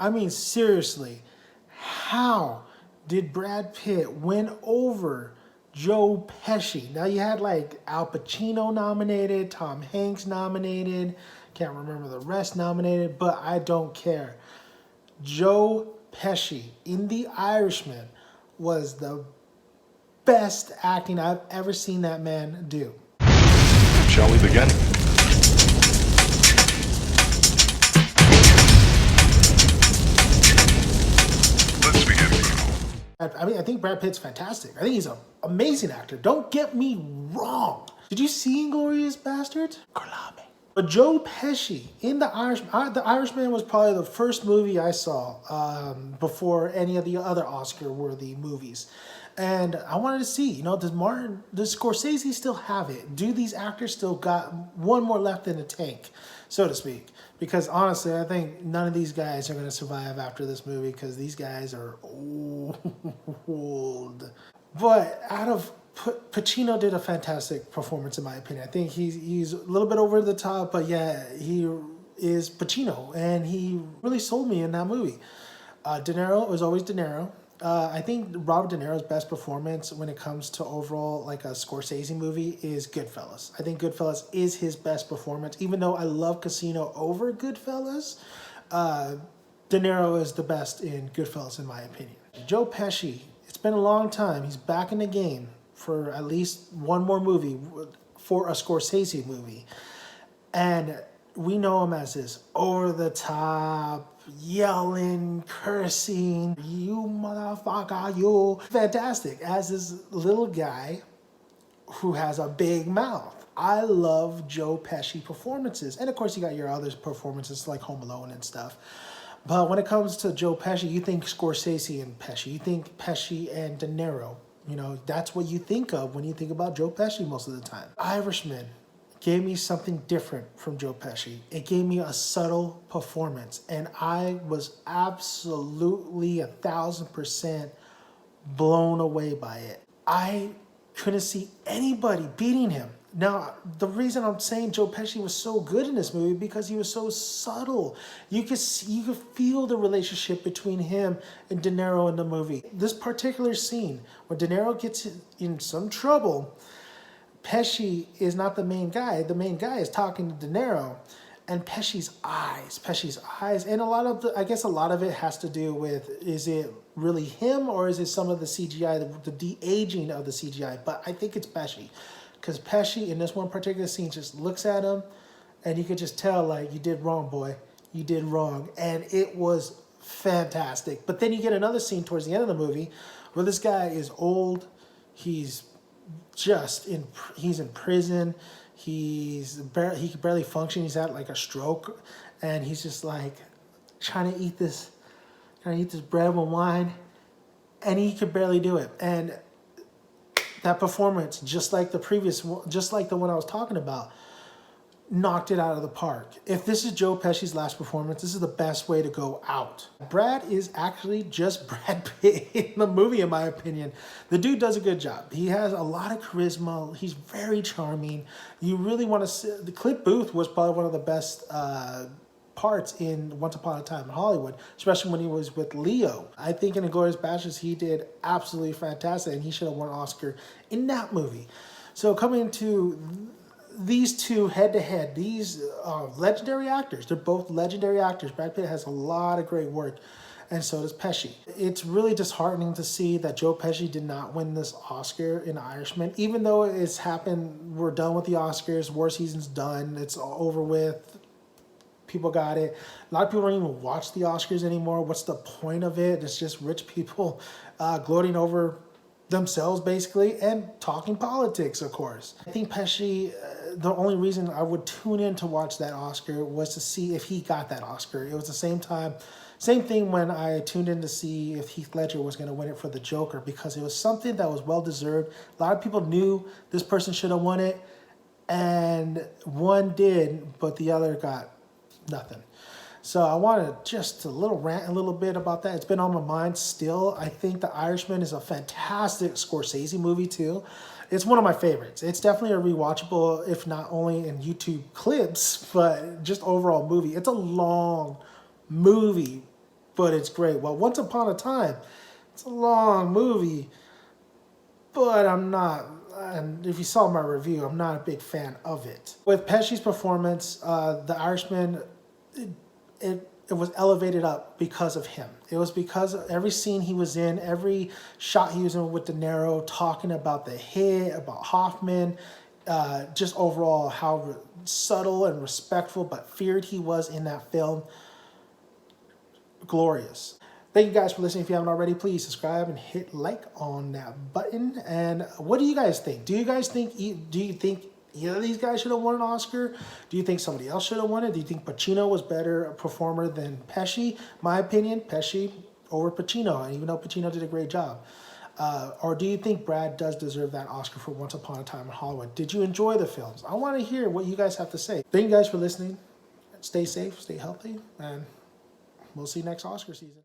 I mean, seriously, how did Brad Pitt win over Joe Pesci? Now you had like Al Pacino nominated, Tom Hanks nominated, can't remember the rest nominated, but I don't care. Joe Pesci in The Irishman was the best acting I've ever seen that man do. Shall we begin? Let's begin. I mean, I think Brad Pitt's fantastic. I think he's an amazing actor. Don't get me wrong. Did you see Inglourious Basterds? Colame. But Joe Pesci in The Irishman, The Irishman was probably the first movie I saw before any of the other Oscar-worthy movies. And I wanted to see, does Scorsese still have it? Do these actors still got one more left in the tank, so to speak? Because honestly, I think none of these guys are going to survive after this movie because these guys are old. But Pacino did a fantastic performance in my opinion. I think he's a little bit over the top, but yeah, he is Pacino, and he really sold me in that movie. De Niro was always De Niro. I think Robert De Niro's best performance when it comes to overall like a Scorsese movie is Goodfellas. I think Goodfellas is his best performance. Even though I love Casino over Goodfellas, De Niro is the best in Goodfellas in my opinion. Joe Pesci, it's been a long time. He's back in the game for at least one more movie, for a Scorsese movie. And we know him as this over-the-top, yelling, cursing, you motherfucker, you. Fantastic, as this little guy who has a big mouth. I love Joe Pesci performances. And of course you got your other performances like Home Alone and stuff. But when it comes to Joe Pesci, you think Scorsese and Pesci. You think Pesci and De Niro. That's what you think of when you think about Joe Pesci most of the time. Irishman gave me something different from Joe Pesci. It gave me a subtle performance, and I was absolutely 1,000% blown away by it. I couldn't see anybody beating him. Now, the reason I'm saying Joe Pesci was so good in this movie because he was so subtle. You could feel the relationship between him and De Niro in the movie. This particular scene, when De Niro gets in some trouble, Pesci is not the main guy. The main guy is talking to De Niro, and Pesci's eyes, and I guess a lot of it has to do with, is it really him or is it some of the CGI, the de-aging of the CGI? But I think it's Pesci, because Pesci in this one particular scene just looks at him, and you could just tell, like, you did wrong, boy. You did wrong, and it was fantastic. But then you get another scene towards the end of the movie where this guy is old, he's in prison, he can barely function, he's had like a stroke, and he's just like trying to eat this bread with wine, and he could barely do it. And that performance, just like the one I was talking about, knocked it out of the park. If this is Joe Pesci's last performance, this is the best way to go out. Brad is actually just Brad Pitt in the movie, in my opinion. The dude does a good job. He has a lot of charisma. He's very charming. You really want to see. The Clint Booth was probably one of the best parts in Once Upon a Time in Hollywood, especially when he was with Leo. I think in Inglourious Basterds, he did absolutely fantastic, and he should have won an Oscar in that movie. So coming to these two head-to-head, these legendary actors. They're both legendary actors. Brad Pitt has a lot of great work, and so does Pesci. It's really disheartening to see that Joe Pesci did not win this Oscar in Irishman, even though it's happened. We're done with the Oscars. War season's done. It's over with. People got it. A lot of people don't even watch the Oscars anymore. What's the point of it? It's just rich people gloating over themselves, basically, and talking politics, of course. I think Pesci, the only reason I would tune in to watch that Oscar was to see if he got that Oscar. It was the same thing when I tuned in to see if Heath Ledger was going to win it for the Joker, because it was something that was well-deserved. A lot of people knew this person should have won it, and one did, but the other got nothing. So I wanted just a little rant a little bit about that. It's been on my mind still. I think The Irishman is a fantastic Scorsese movie too. It's one of my favorites. It's definitely a rewatchable, if not only in YouTube clips, but just overall movie. It's a long movie, but it's great. Well, Once Upon a Time, it's a long movie, but I'm not, and if you saw my review, I'm not a big fan of it. With Pesci's performance, The Irishman, it was elevated up because of him. It was because of every scene he was in, every shot he was in with De Niro, talking about the hit, about Hoffman, just overall how subtle and respectful but feared he was in that film. Glorious. Thank you guys for listening. If you haven't already, please subscribe and hit like on that button. And what do you guys think? Do you think either of these guys should have won an Oscar? Do you think somebody else should have won it? Do you think Pacino was better a performer than Pesci? My opinion, Pesci over Pacino, even though Pacino did a great job. Or do you think Brad does deserve that Oscar for Once Upon a Time in Hollywood? Did you enjoy the films? I want to hear what you guys have to say. Thank you guys for listening. Stay safe, stay healthy, and we'll see you next Oscar season.